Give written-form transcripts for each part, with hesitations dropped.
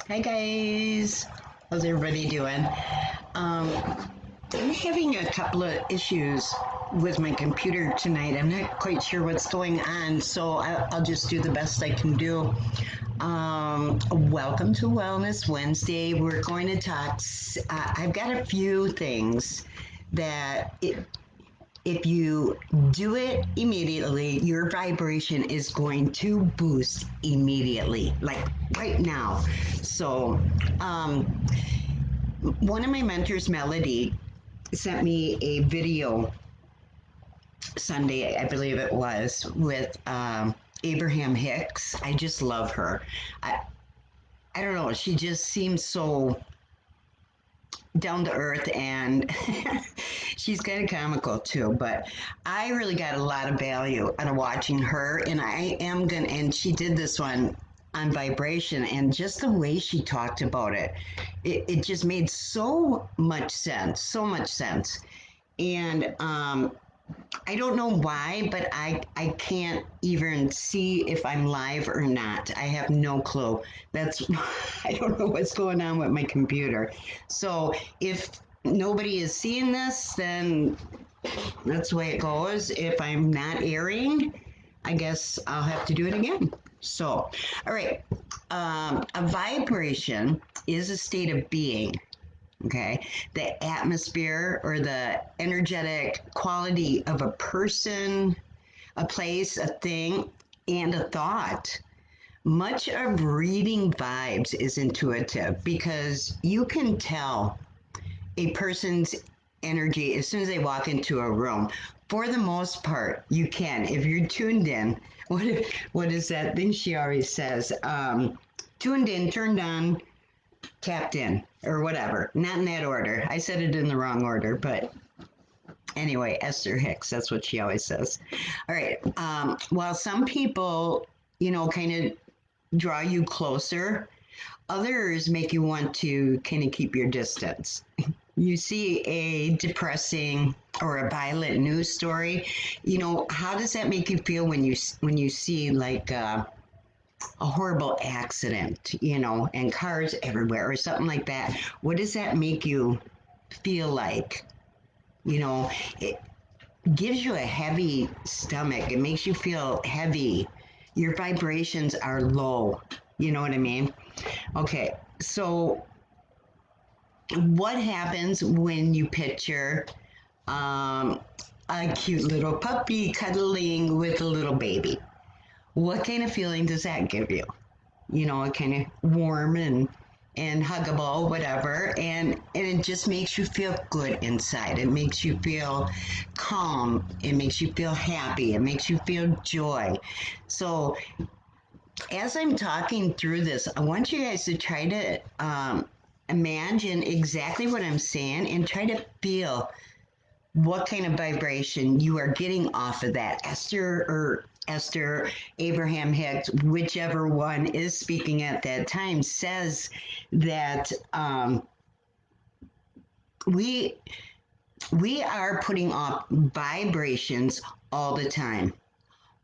Hi guys, how's everybody doing? I'm having a couple of issues with my computer tonight. I'm not quite sure what's going on, so I'll just do the best I can do. Welcome to Wellness Wednesday. We're going to talk. I've got a few things that if you do it immediately, your vibration is going to boost immediately, like right now. So, um, one of my mentors, Melody, sent me a video Sunday, I believe it was, with Abraham Hicks. I just love her. I don't know. She just seems so down to earth, and she's kind of comical too, but I really got a lot of value out of watching her. And I am gonna, and she did this one on vibration, and just the way she talked about it just made so much sense, so much sense. And I don't know why, but I can't even see if I'm live or not. I have no clue. That's I don't know what's going on with my computer. So if nobody is seeing this, then that's the way it goes. If I'm not airing, I guess I'll have to do it again. So, all right. A vibration is a state of being. Okay. The atmosphere or the energetic quality of a person, a place, a thing, and a thought. Much of reading vibes is intuitive because you can tell a person's energy as soon as they walk into a room. For the most part, you can. If you're tuned in, what is that thing she always says? Tuned in, turned on, tapped in, or whatever. Not in that order. I said it in the wrong order, but anyway, Esther Hicks, that's what she always says. All right. While some people, kind of draw you closer, others make you want to kind of keep your distance. You see a depressing or a violent news story, how does that make you feel when you see like a horrible accident, and cars everywhere or something like that? What does that make you feel like? It gives you a heavy stomach. It makes you feel heavy. Your vibrations are low. You know what I mean? Okay, so what happens when you picture um, a cute little puppy cuddling with a little baby? What kind of feeling does that give you? Kind of warm and huggable, whatever, and it just makes you feel good inside. It makes you feel calm. It makes you feel happy. It makes you feel joy. So as I'm talking through this, I want you guys to try to imagine exactly what I'm saying and try to feel what kind of vibration you are getting off of that. Esther, Abraham Hicks, whichever one is speaking at that time, says that we we are putting off vibrations all the time.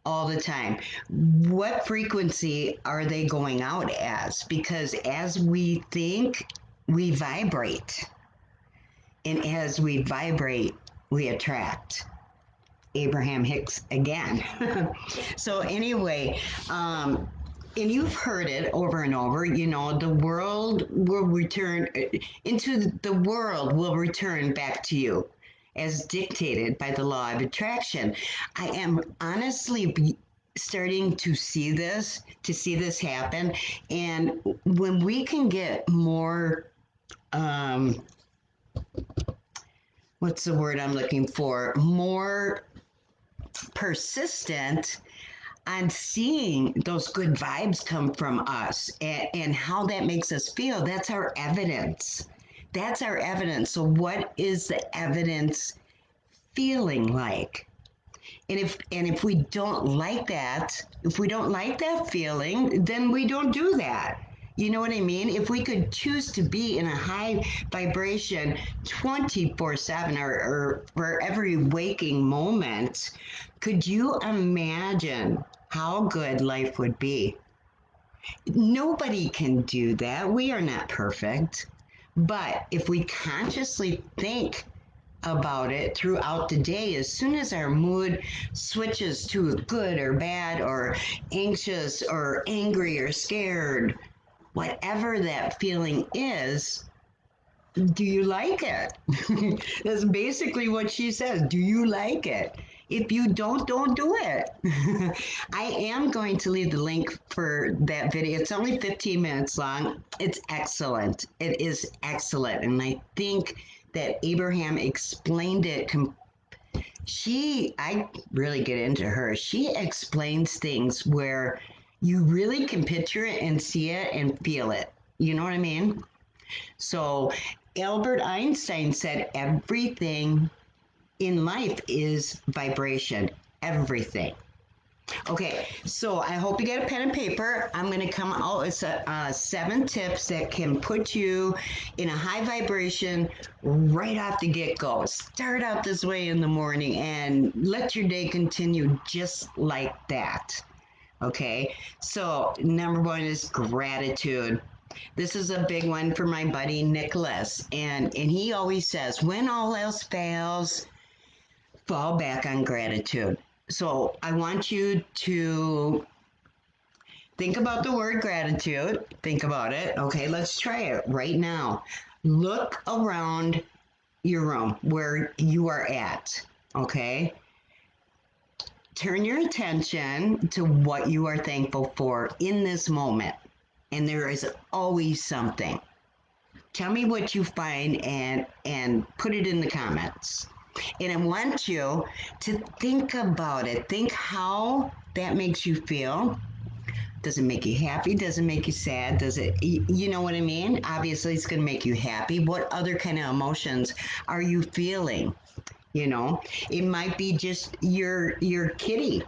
All the time. What frequency are they going out as? Because as we think, we vibrate. And as we vibrate, we attract. Abraham Hicks again. So anyway, and you've heard it over and over, the world will return into the world will return back to you as dictated by the law of attraction. I am honestly starting to see this happen. And when we can get more, um, what's the word I'm looking for? More persistent on seeing those good vibes come from us, and how that makes us feel, that's our evidence. That's our evidence. So what is the evidence feeling like? And if we don't like that, if we don't like that feeling, then we don't do that. You know what I mean? If we could choose to be in a high vibration 24/7, or for every waking moment, could you imagine how good life would be? Nobody can do that. We are not perfect. But if we consciously think about it throughout the day, as soon as our mood switches to good or bad or anxious or angry or scared, whatever that feeling is, do you like it? That's basically what she says. Do you like it? If you don't do it. I am going to leave the link for that video. It's only 15 minutes long. It's excellent. It is excellent. And I think that Abraham explained it. I really get into her. She explains things where you really can picture it and see it and feel it. You know what I mean? So Albert Einstein said everything in life is vibration. Everything. Okay, so I hope you get a pen and paper. I'm going to come out with 7 tips that can put you in a high vibration right off the get-go. Start out this way in the morning and let your day continue just like that. Okay, so number 1 is gratitude. This is a big one for my buddy Nicholas, and he always says, when all else fails, fall back on gratitude. So I want you to think about the word gratitude. Think about it. Okay, let's try it right now. Look around your room where you are at. Okay. Turn your attention to what you are thankful for in this moment. And there is always something. Tell me what you find and put it in the comments. And I want you to think about it. Think how that makes you feel. Does it make you happy? Does it make you sad? Does it, you know what I mean? Obviously, it's going to make you happy. What other kind of emotions are you feeling? You know, it might be just your kitty,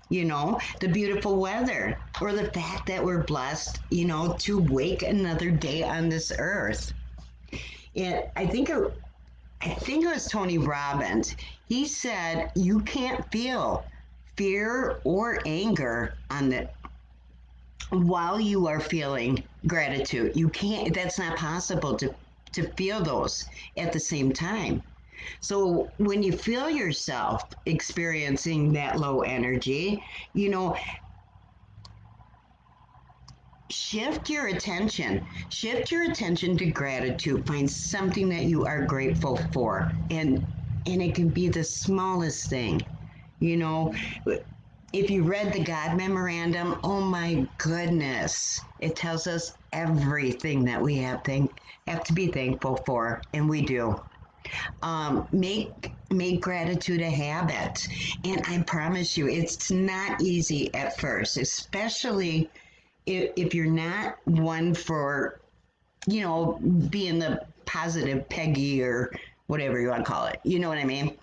you know, the beautiful weather, or the fact that we're blessed, you know, to wake another day on this earth. And I think it was Tony Robbins. He said you can't feel fear or anger on the while you are feeling gratitude. You can't. That's not possible to feel those at the same time. So when you feel yourself experiencing that low energy, you know, shift your attention to gratitude. Find something that you are grateful for, and it can be the smallest thing, you know. If you read the God memorandum, oh my goodness, it tells us everything that we have to be thankful for, and we do. Make gratitude a habit, and I promise you it's not easy at first, especially if you're not one for, you know, being the positive Peggy or whatever you want to call it. You know what I mean?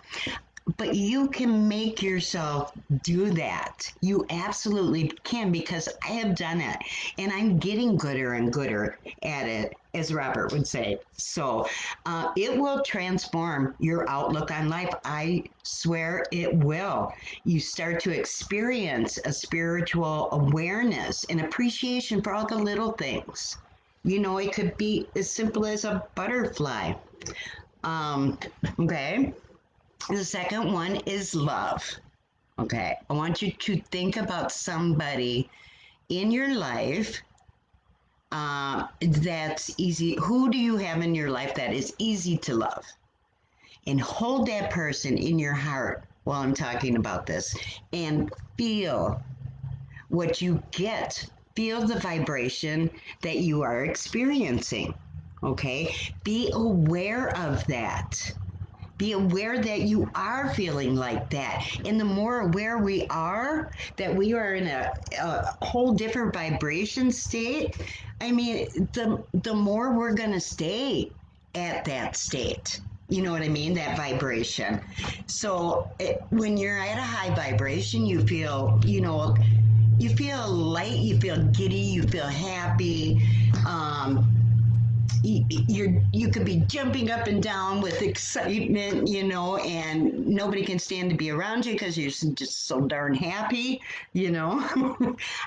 But you can make yourself do that. You absolutely can, because I have done it and I'm getting gooder and gooder at it, as Robert would say. So it will transform your outlook on life. I swear it will. You start to experience a spiritual awareness and appreciation for all the little things. You know, it could be as simple as a butterfly. Um, okay. The second one is love. Okay. I want you to think about somebody in your life that's easy. Who do you have in your life that is easy to love? And hold that person in your heart while I'm talking about this and feel what you get. Feel the vibration that you are experiencing. Okay. Be aware of that. Be aware that you are feeling like that. And the more aware we are that we are in a whole different vibration state, I mean, the more we're going to stay at that state. You know what I mean? That vibration. So when you're at a high vibration, you feel, you know, you feel light, you feel giddy, you feel happy. You could be jumping up and down with excitement, you know, and nobody can stand to be around you because you're just so darn happy, you know.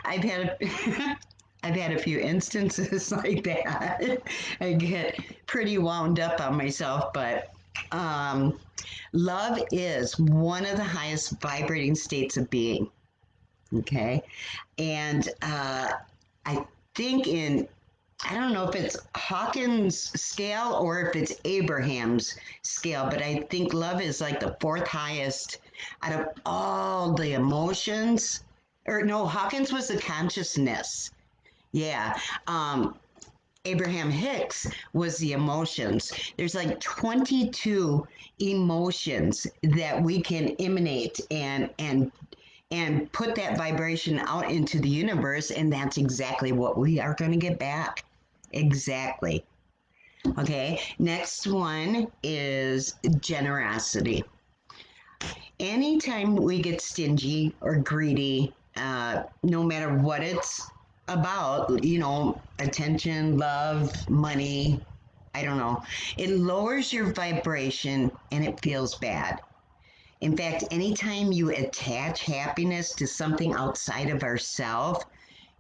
I've had a, I've had a few instances like that. I get pretty wound up on myself, but um, love is one of the highest vibrating states of being. Okay. And I think I don't know if it's Hawkins' scale or if it's Abraham's scale, but I think love is like the fourth highest out of all the emotions. Or no, Hawkins was the consciousness. Yeah. Abraham Hicks was the emotions. There's like 22 emotions that we can emanate and put that vibration out into the universe, and that's exactly what we are going to get back. Exactly. Okay. Next one is generosity. Anytime we get stingy or greedy, no matter what it's about, attention, love, money, I don't know, it lowers your vibration and it feels bad. In fact, anytime you attach happiness to something outside of ourselves,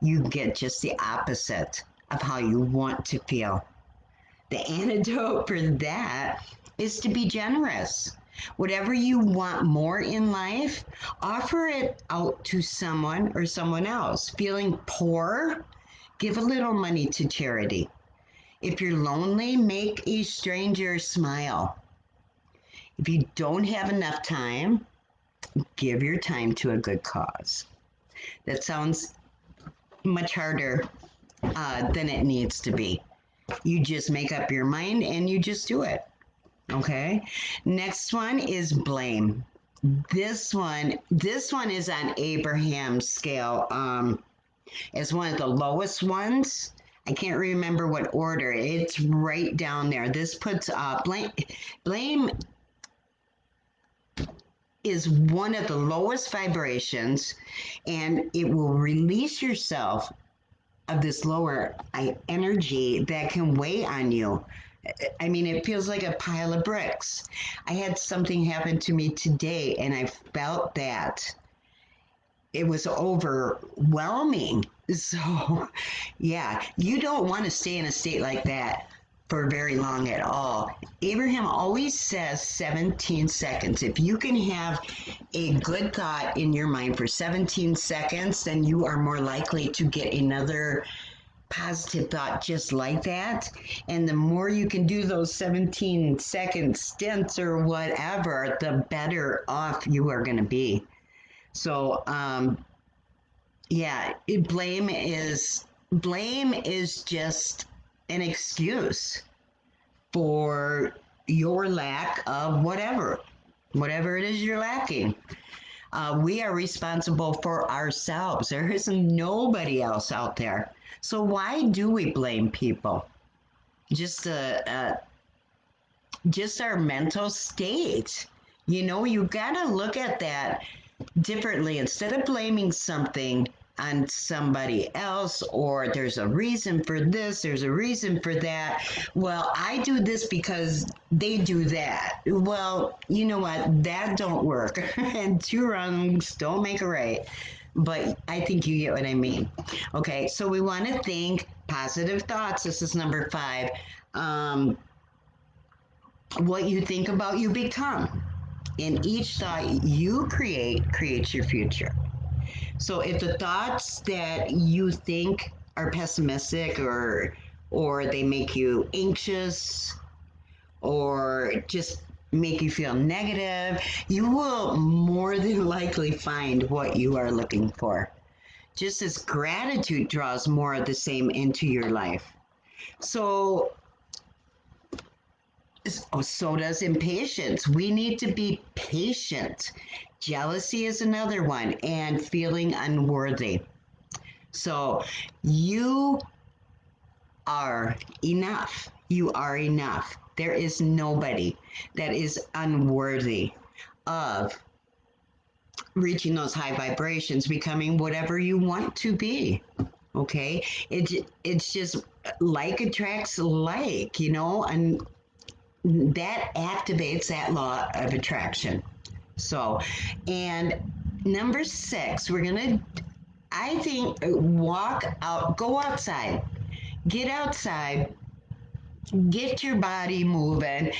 you get just the opposite of how you want to feel. The antidote for that is to be generous. Whatever you want more in life, offer it out to someone or someone else. Feeling poor, give a little money to charity. If you're lonely, make a stranger smile. If you don't have enough time, give your time to a good cause. That sounds much harder than it needs to be. You just make up your mind and you just do it. Okay. Next one is blame. This one is on Abraham's scale. As one of the lowest ones. I can't remember what order. It's right down there. This puts blame. Blame is one of the lowest vibrations, and it will release yourself of this lower energy that can weigh on you. I mean, it feels like a pile of bricks. I had something happen to me today, and I felt that it was overwhelming. So, yeah, you don't want to stay in a state like that for very long at all. Abraham always says 17 seconds. If you can have a good thought in your mind for 17 seconds, then you are more likely to get another positive thought just like that. And the more you can do those 17-second stints or whatever, the better off you are going to be. So, yeah, blame is just an excuse for your lack of whatever it is you're lacking. We are responsible for ourselves. There is nobody else out there. So why do we blame people? Just just our mental state. You gotta look at that differently. Instead of blaming something on somebody else, or there's a reason for this, there's a reason for that. Well, I do this because they do that. Well, you know what? That don't work. And two wrongs don't make a right. But I think you get what I mean. Okay, so we want to think positive thoughts. This is number 5. What you think about, you become. And each thought you create creates your future. So if the thoughts that you think are pessimistic or they make you anxious or just make you feel negative, you will more than likely find what you are looking for. Just as gratitude draws more of the same into your life. So so does impatience. We need to be patient. Jealousy is another one, and feeling unworthy. So you are enough. You are enough. There is nobody that is unworthy of reaching those high vibrations, becoming whatever you want to be. Okay, it's just like attracts like, and that activates that law of attraction. So, and number 6, I think walk out, go outside, get outside, get your body moving,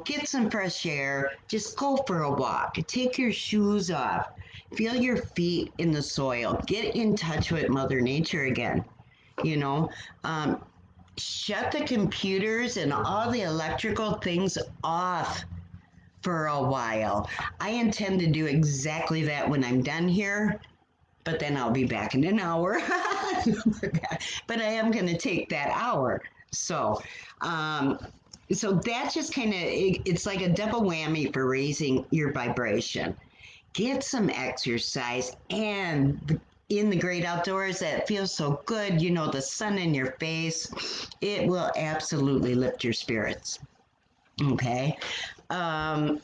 get some fresh air, just go for a walk, take your shoes off, feel your feet in the soil, get in touch with Mother Nature again, you know. Um, Shut the computers and all the electrical things off for a while. I intend to do exactly that when I'm done here, but then I'll be back in an hour. But I am going to take that hour. Um, so that's just kind of, it's like a double whammy for raising your vibration. Get some exercise and in the great outdoors that feels so good, the sun in your face, it will absolutely lift your spirits. Okay. Um,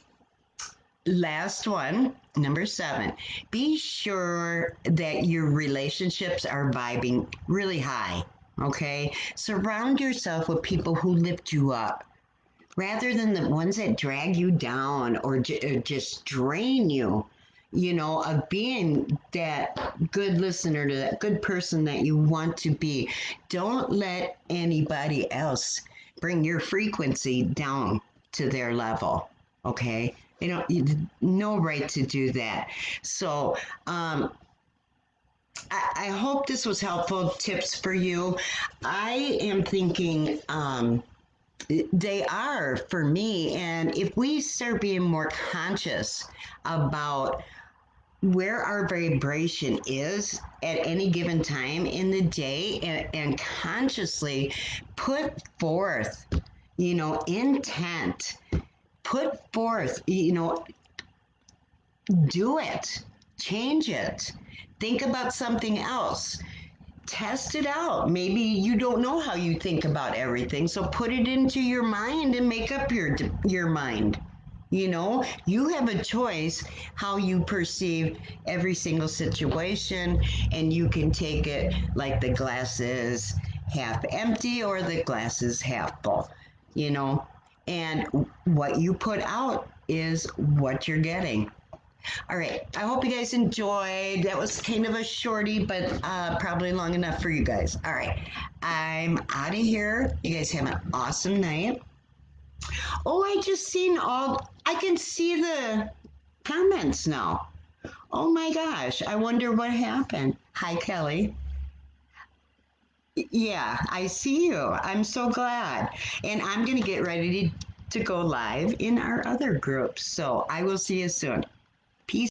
Last one, number 7. Be sure that your relationships are vibing really high. Okay. Surround yourself with people who lift you up rather than the ones that drag you down or just drain you. Of being that good listener to that good person that you want to be. Don't let anybody else bring your frequency down to their level. Okay. You no right to do that. So, I hope this was helpful tips for you. I am thinking, they are for me. And if we start being more conscious about where our vibration is at any given time in the day and consciously put forth, intent, put forth, do it, change it, think about something else. Test it out. Maybe you don't know how you think about everything, so put it into your mind and make up your mind. You have a choice how you perceive every single situation, and you can take it like the glass is half empty or the glass is half full, you know, and what you put out is what you're getting. All right. I hope you guys enjoyed. That was kind of a shorty, but probably long enough for you guys. All right. I'm out of here. You guys have an awesome night. Oh, I just seen I can see the comments now. Oh my gosh. I wonder what happened. Hi, Kelly. Yeah, I see you. I'm so glad. And I'm going to get ready to go live in our other group. So I will see you soon.